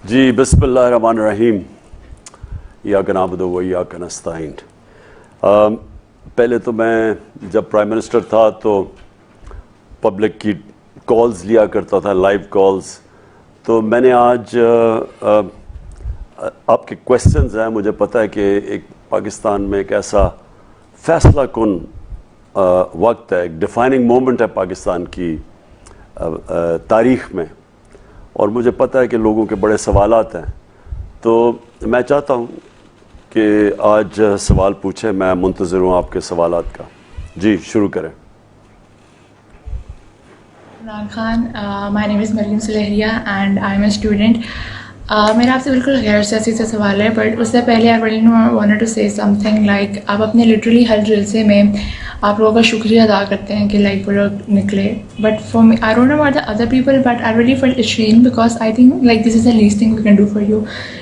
جی بسم اللہ الرحمن الرحیم ایاک نعبد و ایاک نستعین۔ پہلے تو میں جب پرائم منسٹر تھا تو پبلک کی کالز لیا کرتا تھا، لائیو کالز، تو میں نے آج آپ کے کویسچنز ہیں، مجھے پتہ ہے کہ ایک پاکستان میں ایک ایسا فیصلہ کن وقت ہے، ایک ڈیفائننگ مومنٹ ہے پاکستان کی تاریخ میں، اور مجھے پتہ ہے کہ لوگوں کے بڑے سوالات ہیں، تو میں چاہتا ہوں کہ آج سوال پوچھیں، میں منتظر ہوں آپ کے سوالات کا۔ جی شروع کریں۔ Imran Khan, my name is Maryam Sulehria and I am a student. میرا آپ سے بالکل غیر سیاسی سے سوال ہے، بٹ اس سے پہلے آئی وانٹڈ ٹو سے سم تھنگ لائک آپ اپنے لٹرلی ہر جلسے میں آپ لوگوں کا شکریہ ادا کرتے ہیں کہ لائک وہ لوگ نکلے، but for me I don't know about the other people but I really felt ashamed because I think like this is the least thing we can do for you,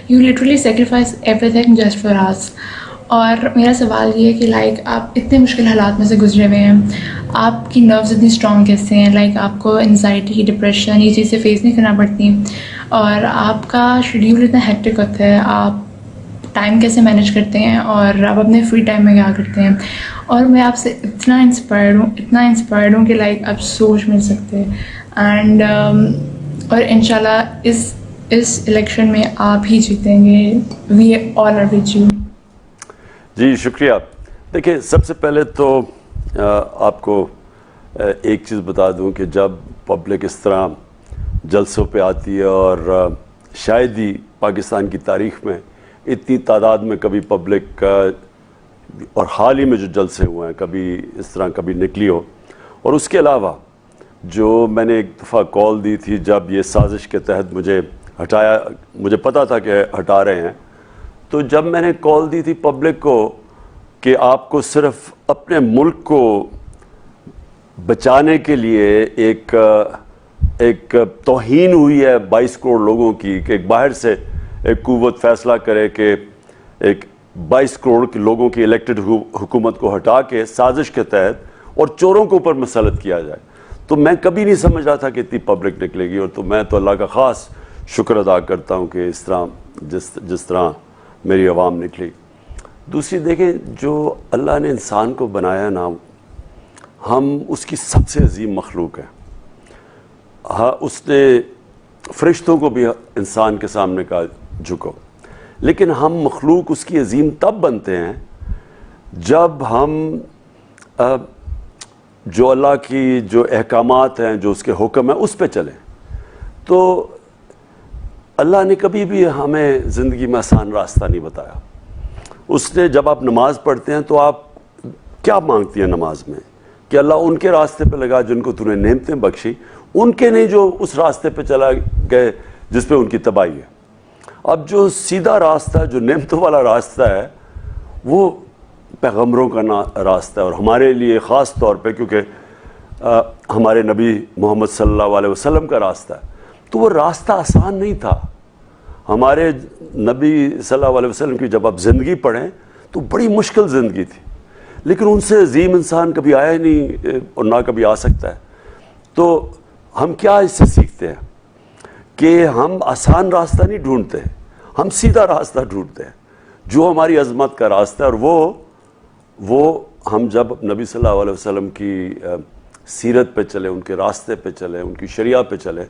you literally sacrifice everything just for us. اور میرا سوال یہ ہے کہ like آپ اتنے مشکل حالات میں سے گزرے ہوئے ہیں، آپ کی نروز اتنی اسٹرانگ کیسے ہیں؟ لائک آپ کو انزائٹی، ڈپریشن یہ چیزیں فیس نہیں کرنا پڑتی، اور آپ کا شیڈیول اتنا ہیکٹک ہوتا ہے، آپ ٹائم کیسے مینیج کرتے ہیں اور آپ اپنے فری ٹائم میں کیا کرتے ہیں؟ اور میں آپ سے اتنا انسپائرڈ ہوں کہ لائک آپ سوچ نہیں سکتے، اینڈ اور انشاءاللہ اس الیکشن میں آپ ہی جیتیں گے، وی آل آر وتھ یو۔ جی شکریہ۔ دیکھیں، سب سے پہلے تو آپ کو ایک چیز بتا دوں کہ جب پبلک اس طرح جلسوں پہ آتی ہے، اور شاید ہی پاکستان کی تاریخ میں اتنی تعداد میں کبھی پبلک اور حال ہی میں جو جلسے ہوئے ہیں کبھی اس طرح کبھی نکلی ہو، اور اس کے علاوہ جو میں نے ایک دفعہ کال دی تھی جب یہ سازش کے تحت مجھے ہٹایا، مجھے پتہ تھا کہ ہٹا رہے ہیں، تو جب میں نے کال دی تھی پبلک کو کہ آپ کو صرف اپنے ملک کو بچانے کے لیے ایک توہین ہوئی ہے 22 کروڑ لوگوں کی، کہ ایک باہر سے ایک قوت فیصلہ کرے کہ ایک 22 کروڑ کے لوگوں کی الیکٹڈ حکومت کو ہٹا کے سازش کے تحت اور چوروں کے اوپر مسلط کیا جائے، تو میں کبھی نہیں سمجھ رہا تھا کہ اتنی پبلک نکلے گی، اور تو میں تو اللہ کا خاص شکر ادا کرتا ہوں کہ اس طرح جس طرح میری عوام نکلی۔ دوسری دیکھیں، جو اللہ نے انسان کو بنایا نا، ہم اس کی سب سے عظیم مخلوق ہیں۔ ہاں، اس نے فرشتوں کو بھی انسان کے سامنے کہا جھکو، لیکن ہم مخلوق اس کی عظیم تب بنتے ہیں جب ہم جو اللہ کی جو احکامات ہیں، جو اس کے حکم ہیں، اس پہ چلیں۔ تو اللہ نے کبھی بھی ہمیں زندگی میں آسان راستہ نہیں بتایا۔ اس نے جب آپ نماز پڑھتے ہیں تو آپ کیا مانگتی ہیں نماز میں؟ کہ اللہ ان کے راستے پہ لگا جن کو تو نے نعمتیں بخشی، ان کے نہیں جو اس راستے پہ چلا گئے جس پہ ان کی تباہی ہے۔ اب جو سیدھا راستہ، جو نعمتوں والا راستہ ہے، وہ پیغمبروں کا راستہ ہے، اور ہمارے لیے خاص طور پہ کیونکہ ہمارے نبی محمد صلی اللہ علیہ وسلم کا راستہ ہے، تو وہ راستہ آسان نہیں تھا۔ ہمارے نبی صلی اللہ علیہ وسلم کی جب آپ زندگی پڑھیں تو بڑی مشکل زندگی تھی، لیکن ان سے عظیم انسان کبھی آیا ہی نہیں اور نہ کبھی آ سکتا ہے۔ تو ہم کیا اس سے سیکھتے ہیں کہ ہم آسان راستہ نہیں ڈھونڈتے، ہم سیدھا راستہ ڈھونڈتے ہیں جو ہماری عظمت کا راستہ ہے، اور وہ ہم جب نبی صلی اللہ علیہ وسلم کی سیرت پہ چلے، ان کے راستے پہ چلے، ان کی شریعت پہ چلے،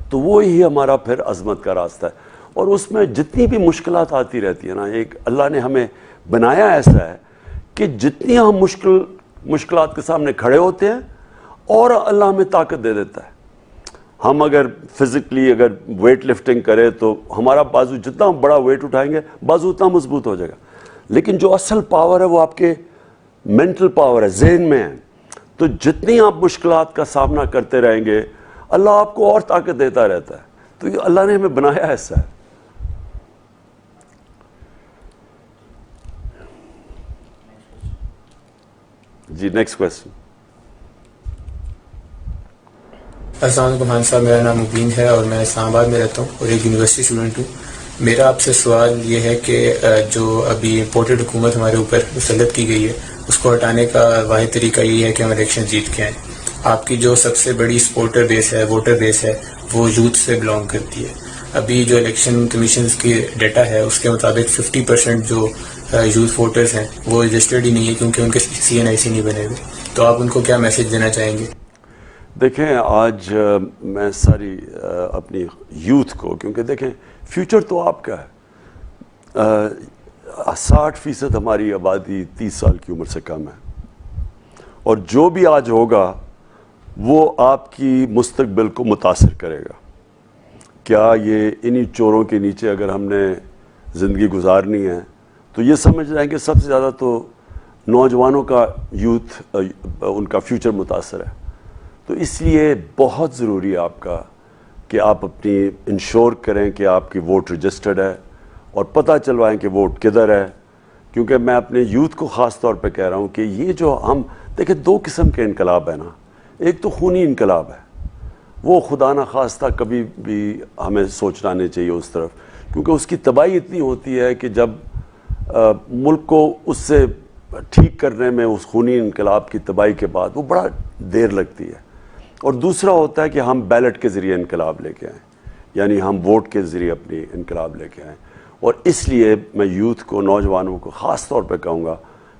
تو وہی ہمارا پھر عظمت کا راستہ ہے۔ اور اس میں جتنی بھی مشکلات آتی رہتی ہیں نا، ایک اللہ نے ہمیں بنایا ایسا ہے کہ جتنی ہم مشکلات کے سامنے کھڑے ہوتے ہیں اور اللہ ہمیں طاقت دے دیتا ہے۔ ہم اگر فزیکلی اگر ویٹ لفٹنگ کریں تو ہمارا بازو، جتنا ہم بڑا ویٹ اٹھائیں گے بازو اتنا مضبوط ہو جائے گا، لیکن جو اصل پاور ہے وہ آپ کے مینٹل پاور ہے، ذہن میں ہے۔ تو جتنی آپ مشکلات کا سامنا کرتے رہیں گے اللہ آپ کو اور طاقت دیتا رہتا ہے۔ تو یہ اللہ نے ہمیں بنایا ایسا ہے۔ جی نیکسٹ کویسچن۔ السلام علیکم خان صاحب، میرا نام مبین ہے اور میں اسلام آباد میں رہتا ہوں اور ایک یونیورسٹی اسٹوڈنٹ ہوں۔ میرا آپ سے سوال یہ ہے کہ جو ابھی امپورٹڈ حکومت ہمارے اوپر مسلط کی گئی ہے، اس کو ہٹانے کا واحد طریقہ یہ ہے کہ ہم الیکشن جیت کے آئیں۔ آپ کی جو سب سے بڑی سپورٹر بیس ہے، ووٹر بیس ہے، وہ یوتھ سے بلانگ کرتی ہے۔ ابھی جو الیکشن کمیشنز کی ڈیٹا ہے اس کے مطابق 50% جو یوتھ ووٹرز ہیں وہ رجسٹرڈ ہی نہیں ہے کیونکہ ان کے CNIC نہیں بنے ہوئے. تو آپ ان کو کیا میسج دینا چاہیں گے؟ دیکھیں آج میں ساری اپنی یوتھ کو، کیونکہ دیکھیں فیوچر تو آپ کا ہے، 60% ہماری آبادی 30 سال کی عمر سے کم ہے، اور جو بھی آج ہوگا وہ آپ کی مستقبل کو متاثر کرے گا. کیا یہ انہی چوروں کے نیچے اگر ہم نے زندگی گزارنی ہے تو یہ سمجھ رہے ہیں کہ سب سے زیادہ تو نوجوانوں کا یوتھ ان کا فیوچر متاثر ہے. تو اس لیے بہت ضروری ہے آپ کا کہ آپ اپنی انشور کریں کہ آپ کی ووٹ رجسٹرڈ ہے اور پتہ چلوائیں کہ ووٹ کدھر ہے. کیونکہ میں اپنے یوتھ کو خاص طور پہ کہہ رہا ہوں کہ یہ جو ہم دیکھیں 2 قسم کے انقلاب ہیں نا. ایک تو خونی انقلاب ہے، وہ خدا نہ خواستہ کبھی بھی ہمیں سوچنا نہیں چاہیے اس طرف، کیونکہ اس کی تباہی اتنی ہوتی ہے کہ جب ملک کو اس سے ٹھیک کرنے میں اس خونی انقلاب کی تباہی کے بعد وہ بڑا دیر لگتی ہے. اور دوسرا ہوتا ہے کہ ہم بیلٹ کے ذریعے انقلاب لے کے آئیں، یعنی ہم ووٹ کے ذریعے اپنی انقلاب لے کے آئیں. اور اس لیے میں یوتھ کو، نوجوانوں کو خاص طور پہ کہوں گا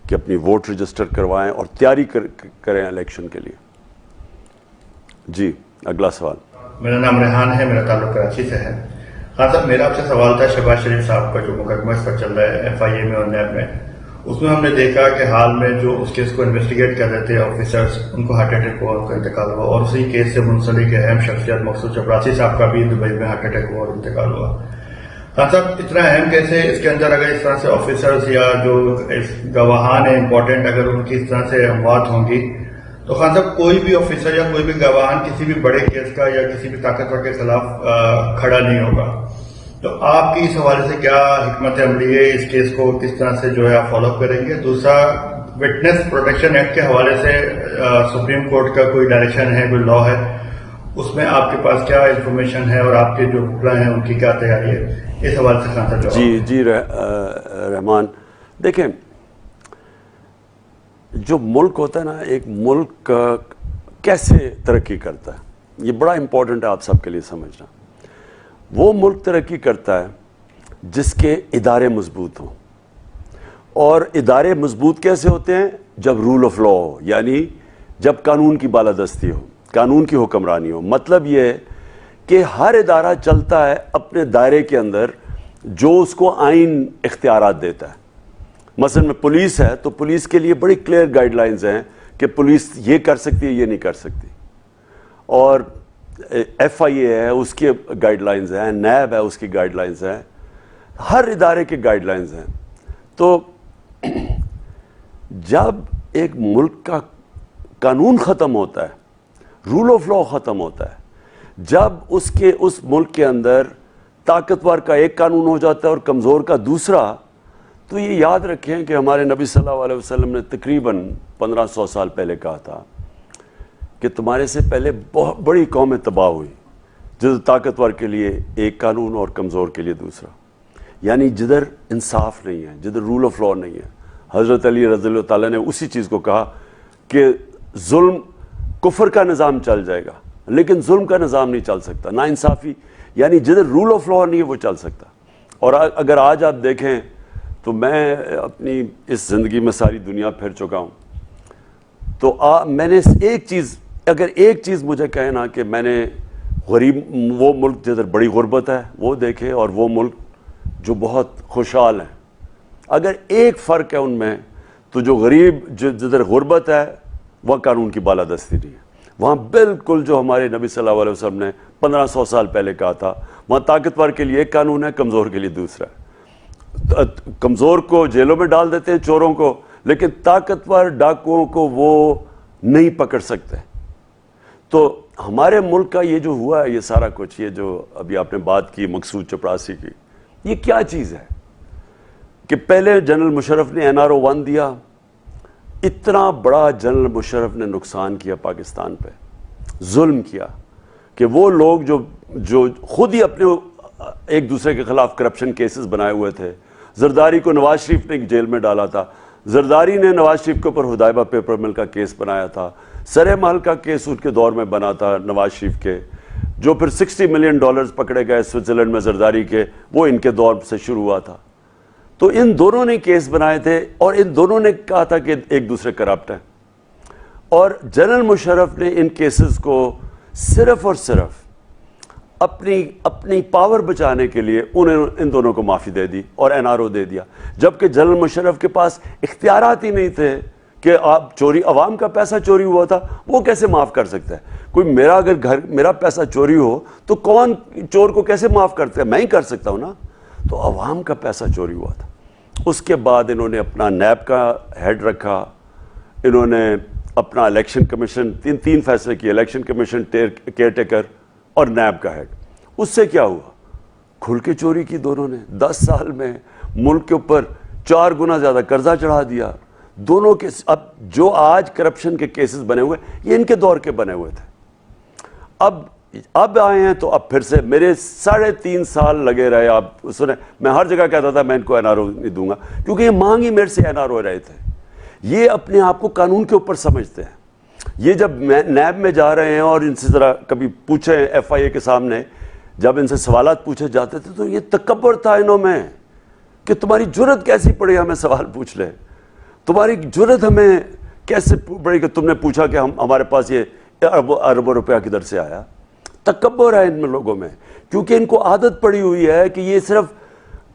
کہ اپنی ووٹ رجسٹر کروائیں اور تیاری کریں الیکشن کے لیے. جی اگلا سوال. میرا نام ریحان ہے، میرا تعلق کراچی سے ہے. ہاں صاحب، میرا آپ سے سوال تھا شہباز شریف صاحب کا جو مقدمہ اس پر چل رہا ہے FIA میں اور نیب میں. اس میں ہم نے دیکھا کہ حال میں جو اس کیس کو انویسٹیگیٹ کر رہے تھے آفیسرز، ان کو ہارٹ اٹیک ہوا، ان کا انتقال ہوا، اور اسی کیس سے منسلک اہم شخصیت مقصود چپراسی صاحب کا بھی دبئی میں ہارٹ اٹیک ہوا اور انتقال ہوا. ہاں صاحب، اتنا اہم کیس ہے، اس کے اندر اگر اس طرح سے آفیسرز یا جو گواہان ہیں امپورٹنٹ، اگر ان کی اس طرح سے اموات ہوں گی تو خان صاحب کوئی بھی آفیسر یا کوئی بھی گواہان کسی بھی بڑے کیس کا یا کسی بھی طاقتور کے خلاف کھڑا نہیں ہوگا. تو آپ کی اس حوالے سے کیا حکمت عملی ہے، اس کیس کو کس طرح سے جو ہے آپ فالو اپ کریں گے؟ دوسرا، وٹنس پروٹیکشن ایکٹ کے حوالے سے سپریم کورٹ کا کوئی ڈائریکشن ہے، کوئی لا ہے، اس میں آپ کے پاس کیا انفارمیشن ہے اور آپ کے جو پلان ہیں ان کی کیا تیاری ہے؟ اس حوالے سے خان صاحب جی رحمان، دیکھیں جو ملک ہوتا ہے نا، ایک ملک کیسے ترقی کرتا ہے یہ بڑا امپورٹنٹ ہے آپ سب کے لیے سمجھنا. وہ ملک ترقی کرتا ہے جس کے ادارے مضبوط ہوں. اور ادارے مضبوط کیسے ہوتے ہیں؟ جب رول آف لا ہو، یعنی جب قانون کی بالادستی ہو، قانون کی حکمرانی ہو. مطلب یہ ہے کہ ہر ادارہ چلتا ہے اپنے دائرے کے اندر جو اس کو آئین اختیارات دیتا ہے. مثلا میں پولیس ہے تو پولیس کے لیے بڑی کلیئر گائیڈ لائنز ہیں کہ پولیس یہ کر سکتی ہے، یہ نہیں کر سکتی. اور FIA ہے، اس کی گائیڈ لائنز ہیں، نیب ہے، اس کی گائیڈ لائنز ہیں، ہر ادارے کی گائیڈ لائنز ہیں. تو جب ایک ملک کا قانون ختم ہوتا ہے، رول آف لا ختم ہوتا ہے، جب اس ملک کے اندر طاقتور کا ایک قانون ہو جاتا ہے اور کمزور کا دوسرا، تو یہ یاد رکھیں کہ ہمارے نبی صلی اللہ علیہ وسلم نے تقریباً 1500 سال پہلے کہا تھا کہ تمہارے سے پہلے بہت بڑی قومیں تباہ ہوئی، جدھر طاقتور کے لیے ایک قانون اور کمزور کے لیے دوسرا. یعنی جدھر انصاف نہیں ہے، جدھر رول آف لا نہیں ہے. حضرت علی رضی اللہ تعالیٰ نے اسی چیز کو کہا کہ ظلم، کفر کا نظام چل جائے گا لیکن ظلم کا نظام نہیں چل سکتا. نا انصافی، یعنی جدھر رول آف لا نہیں ہے وہ چل سکتا. اور اگر آج آپ دیکھیں تو میں اپنی اس زندگی میں ساری دنیا پھر چکا ہوں، تو میں نے ایک چیز مجھے کہے نا کہ میں نے غریب وہ ملک جدھر بڑی غربت ہے وہ دیکھے اور وہ ملک جو بہت خوشحال ہیں. اگر ایک فرق ہے ان میں تو جو غریب جدھر غربت ہے وہ قانون کی بالادستی نہیں ہے. وہاں بالکل جو ہمارے نبی صلی اللہ علیہ وسلم نے 1500 سال پہلے کہا تھا، وہاں طاقتور کے لیے ایک قانون ہے، کمزور کے لیے دوسرا ہے. کمزور کو جیلوں میں ڈال دیتے ہیں، چوروں کو، لیکن طاقتور ڈاکوؤں کو وہ نہیں پکڑ سکتے. تو ہمارے ملک کا یہ جو ہوا ہے، یہ سارا کچھ، یہ جو ابھی آپ نے بات کی مقصود چپراسی کی، یہ کیا چیز ہے کہ پہلے جنرل مشرف نے NRO 1 دیا. اتنا بڑا جنرل مشرف نے نقصان کیا پاکستان پہ، ظلم کیا کہ وہ لوگ جو خود ہی اپنے ایک دوسرے کے خلاف کرپشن کیسز بنائے ہوئے تھے. زرداری کو نواز شریف نے جیل میں ڈالا تھا، زرداری نے نواز شریف کے اوپر حدائبہ پیپر مل کا کیس بنایا تھا، سرے محل کا کیس ان کے دور میں بنا تھا نواز شریف کے. جو پھر $60 ملین پکڑے گئے سوئٹزرلینڈ میں زرداری کے، وہ ان کے دور سے شروع ہوا تھا. تو ان دونوں نے کیس بنائے تھے اور ان دونوں نے کہا تھا کہ ایک دوسرے کرپٹ ہیں. اور جنرل مشرف نے ان کیسز کو صرف اور صرف اپنی پاور بچانے کے لیے ان دونوں کو معافی دے دی اور NRO دے دیا، جبکہ جنرل مشرف کے پاس اختیارات ہی نہیں تھے کہ آپ چوری، عوام کا پیسہ چوری ہوا تھا، وہ کیسے معاف کر سکتا ہے؟ کوئی میرا پیسہ چوری ہو تو کون چور کو کیسے معاف کرتا ہے؟ میں ہی کر سکتا ہوں نا. تو عوام کا پیسہ چوری ہوا تھا. اس کے بعد انہوں نے اپنا نیب کا ہیڈ رکھا، انہوں نے اپنا الیکشن کمیشن، تین فیصلے کیے، الیکشن کمیشن، کیئر ٹیکر اور نیب کا ہیڈ. اس سے کیا ہوا؟ کھل کے چوری کی دونوں نے. 10 سال میں ملک کے اوپر 4 گنا زیادہ قرضہ چڑھا دیا. دونوں کے اب جو آج کرپشن کے کیسز بنے ہوئے یہ ان کے دور کے بنے ہوئے تھے. اب آئے ہیں تو اب پھر سے میرے 3.5 سال لگے رہے. آپ سنیں، میں ہر جگہ کہتا تھا میں ان کو NRO نہیں دوں گا، کیونکہ یہ مانگ ہی میرے سے NRO رہے تھے. یہ اپنے آپ کو قانون کے اوپر سمجھتے ہیں. یہ جب نیب میں جا رہے ہیں اور ان سے ذرا کبھی پوچھیں FIA کے سامنے، جب ان سے سوالات پوچھے جاتے تھے تو یہ تکبر تھا انہوں میں کہ تمہاری جرت کیسی پڑی ہمیں سوال پوچھ لے، تمہاری جرت ہمیں کیسے پڑی کہ تم نے پوچھا کہ ہمارے پاس یہ اربوں روپیہ کدھر سے آیا. تکبر ہے ان لوگوں میں، کیونکہ ان کو عادت پڑی ہوئی ہے کہ یہ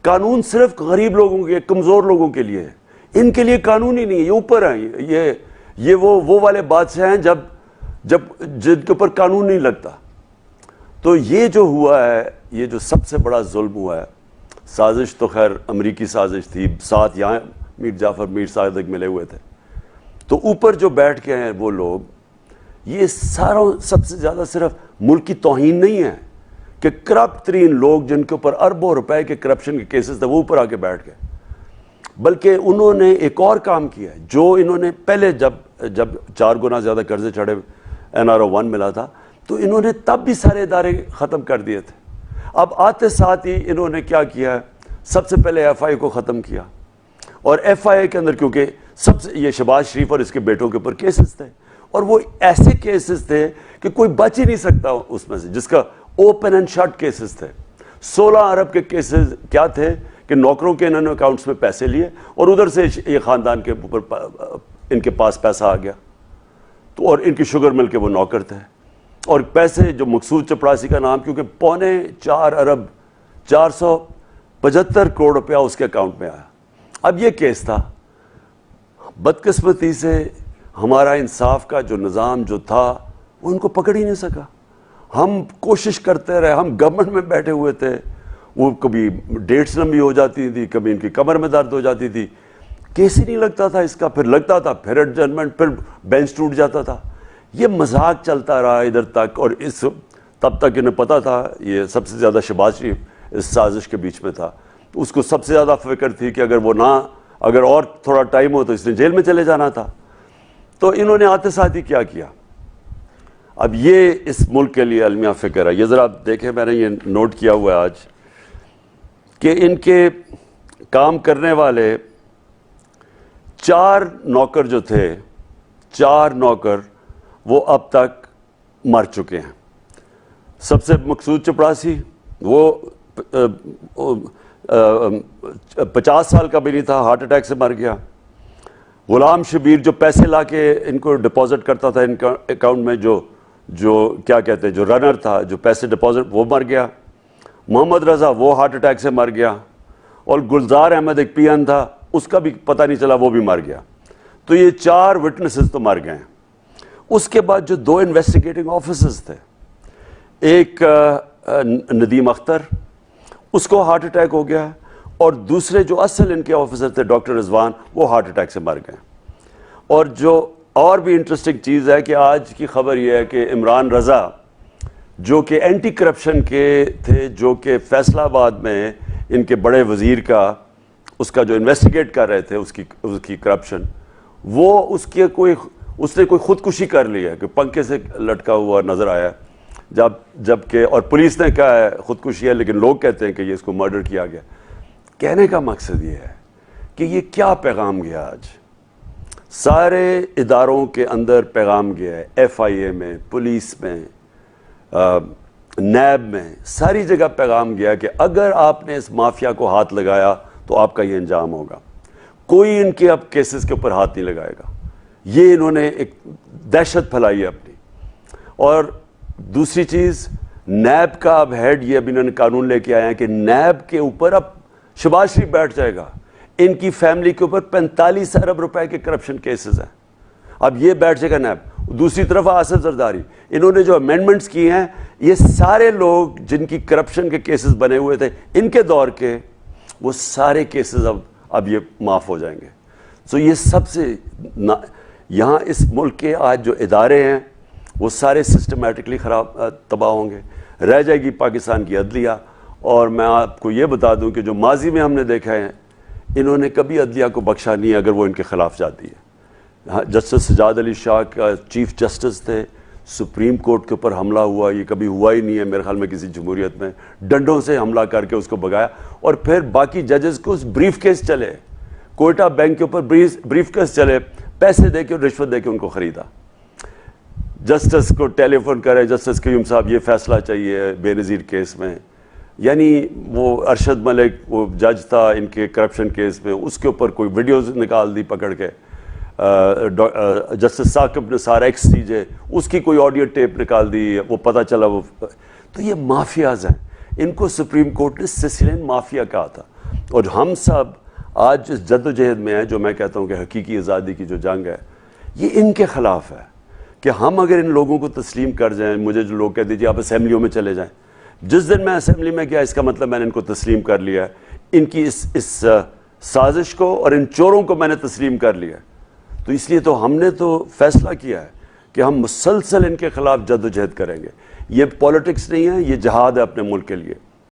قانون صرف غریب لوگوں کے، کمزور لوگوں کے لیے ہے. ان کے لیے قانون ہی نہیں ہے، یہ اوپر ہیں. یہ وہ والے بادشاہ ہیں جب جن کے اوپر قانون نہیں لگتا. تو یہ جو ہوا ہے، یہ جو سب سے بڑا ظلم ہوا ہے، سازش تو خیر امریکی سازش تھی، ساتھ یہاں میر جعفر میر صادق ملے ہوئے تھے. تو اوپر جو بیٹھ کے ہیں وہ لوگ، یہ سب سے زیادہ صرف ملک کی توہین نہیں ہے کہ کرپٹ ترین لوگ جن کے اوپر اربوں روپے کے کرپشن کے کیسز تھے وہ اوپر آ کے بیٹھ گئے، بلکہ انہوں نے ایک اور کام کیا ہے جو انہوں نے پہلے جب 4 گنا زیادہ قرضے چڑھے NRO 1 ملا تھا تو انہوں نے تب بھی سارے ادارے ختم کر دیے تھے. اب آتے ساتھ ہی انہوں نے کیا کیا ہے، سب سے پہلے FIA کو ختم کیا. اور FIA کے اندر کیونکہ یہ شہباز شریف اور اس کے بیٹوں کے اوپر کیسز تھے، اور وہ ایسے کیسز تھے کہ کوئی بچ ہی نہیں سکتا اس میں سے، جس کا اوپن اینڈ شٹ کیسز تھے. 16 ارب کے کیسز کیا تھے کہ نوکروں کے انہوں نے اکاؤنٹس میں پیسے لیے اور ادھر سے یہ خاندان کے اوپر ان کے پاس پیسہ آ گیا. تو اور ان کی شوگر مل کے وہ نوکر تھے، اور پیسے جو مقصود چپڑاسی کا نام، کیونکہ 4.25 ارب 475 کروڑ روپیہ اس کے اکاؤنٹ میں آیا. اب یہ کیس تھا، بدقسمتی سے ہمارا انصاف کا جو نظام جو تھا وہ ان کو پکڑ ہی نہیں سکا. ہم کوشش کرتے رہے، ہم گورنمنٹ میں بیٹھے ہوئے تھے، وہ کبھی ڈیٹس لمبی ہو جاتی تھی، کبھی ان کی کمر میں درد ہو جاتی تھی، کیس ہی نہیں لگتا تھا اس کا. پھر لگتا تھا، پھر ایڈجسٹمنٹ، پھر بینچ ٹوٹ جاتا تھا. یہ مذاق چلتا رہا ادھر تک، اور تب تک انہیں پتا تھا یہ سب سے زیادہ شہباز شریف اس سازش کے بیچ میں تھا. اس کو سب سے زیادہ فکر تھی کہ اگر اور تھوڑا ٹائم ہو تو اس نے جیل میں چلے جانا تھا. تو انہوں نے آتے ساتھ ہی کیا کیا، اب یہ اس ملک کے لیے المیہ فکر ہے. یہ ذرا دیکھیں، میں نے یہ نوٹ کیا ہوا ہے آج کہ ان کے کام کرنے والے 4 نوکر جو تھے، 4 نوکر وہ اب تک مر چکے ہیں. سب سے مقصود چپڑاسی وہ 50 سال کا بھی نہیں تھا، ہارٹ اٹیک سے مر گیا. غلام شبیر جو پیسے لا کے ان کو ڈپازٹ کرتا تھا ان کا اکاؤنٹ میں، جو کیا کہتے ہیں، جو رنر تھا جو پیسے ڈپازٹ، وہ مر گیا. محمد رضا وہ ہارٹ اٹیک سے مر گیا، اور گلزار احمد ایک PN تھا، اس کا بھی پتہ نہیں چلا، وہ بھی مر گیا. تو یہ 4 وٹنسز تو مر گئے. اس کے بعد جو 2 انویسٹیگیٹنگ آفیسرز تھے، ایک ندیم اختر، اس کو ہارٹ اٹیک ہو گیا، اور دوسرے جو اصل ان کے آفیسر تھے ڈاکٹر رضوان، وہ ہارٹ اٹیک سے مر گئے. اور جو اور بھی انٹرسٹنگ چیز ہے کہ آج کی خبر یہ ہے کہ عمران رضا جو کہ اینٹی کرپشن کے تھے، جو کہ فیصل آباد میں ان کے بڑے وزیر کا اس کا جو انویسٹیگیٹ کر رہے تھے اس کی کرپشن، وہ اس نے کوئی خودکشی کر لی ہے کہ پنکھے سے لٹکا ہوا نظر آیا، جبکہ اور پولیس نے کہا ہے خودکشی ہے، لیکن لوگ کہتے ہیں کہ یہ اس کو مرڈر کیا گیا. کہنے کا مقصد یہ ہے کہ یہ کیا پیغام گیا آج سارے اداروں کے اندر، پیغام گیا ہے FIA میں، پولیس میں، نیب میں ساری جگہ پیغام گیا کہ اگر آپ نے اس مافیا کو ہاتھ لگایا تو آپ کا یہ انجام ہوگا. کوئی ان کے اب کیسز کے اوپر ہاتھ نہیں لگائے گا. یہ انہوں نے ایک دہشت پھیلائی ہے اپنی. اور دوسری چیز, نیب کا اب ہیڈ, یہ اب انہوں نے قانون لے کے آئے ہیں کہ نیب کے اوپر اب شہباز شریف بیٹھ جائے گا. ان کی فیملی کے اوپر 45 ارب روپے کے کرپشن کیسز ہیں, اب یہ بیٹھ جائے گا نیب. دوسری طرف آصف زرداری, انہوں نے جو امینڈمنٹس کی ہیں, یہ سارے لوگ جن کی کرپشن کے کیسز بنے ہوئے تھے ان کے دور کے, وہ سارے کیسز اب یہ معاف ہو جائیں گے. سو یہ سب سے یہاں اس ملک کے آج جو ادارے ہیں وہ سارے سسٹمیٹکلی تباہ ہوں گے. رہ جائے گی پاکستان کی عدلیہ. اور میں آپ کو یہ بتا دوں کہ جو ماضی میں ہم نے دیکھا ہے, انہوں نے کبھی عدلیہ کو بخشا نہیں ہے اگر وہ ان کے خلاف جاتی ہے. جسٹس سجاد علی شاہ کا چیف جسٹس تھے, سپریم کورٹ کے اوپر حملہ ہوا, یہ کبھی ہوا ہی نہیں ہے میرے خیال میں کسی جمہوریت میں. ڈنڈوں سے حملہ کر کے اس کو بگایا, اور پھر باقی ججز کو بریف کیس چلے, کوئٹہ بینک کے اوپر بریف کیس چلے, پیسے دے کے رشوت دے کے ان کو خریدا. جسٹس کو ٹیلی فون کرے, جسٹس قیوم صاحب یہ فیصلہ چاہیے بے نظیر کیس میں. یعنی وہ ارشد ملک, وہ جج تھا ان کے کرپشن کیس میں, اس کے اوپر کوئی ویڈیوز نکال دی پکڑ کے. جسٹس ثاقب نثار ایکس سی جے, اس کی کوئی آڈیو ٹیپ نکال دی, وہ پتہ چلا وہ. تو یہ مافیاز ہیں, ان کو سپریم کورٹ نے سسلین مافیا کہا تھا. اور ہم سب آج جس جد و جہد میں ہیں, جو میں کہتا ہوں کہ حقیقی آزادی کی جو جنگ ہے, یہ ان کے خلاف ہے. کہ ہم اگر ان لوگوں کو تسلیم کر جائیں, مجھے جو لوگ کہتے ہیں آپ اسمبلیوں میں چلے جائیں, جس دن میں اسمبلی میں گیا اس کا مطلب میں نے ان کو تسلیم کر لیا ہے, ان کی اس سازش کو اور ان چوروں کو میں نے تسلیم کر لیا. تو اس لیے تو ہم نے تو فیصلہ کیا ہے کہ ہم مسلسل ان کے خلاف جد و جہد کریں گے. یہ پولیٹکس نہیں ہے, یہ جہاد ہے اپنے ملک کے لیے.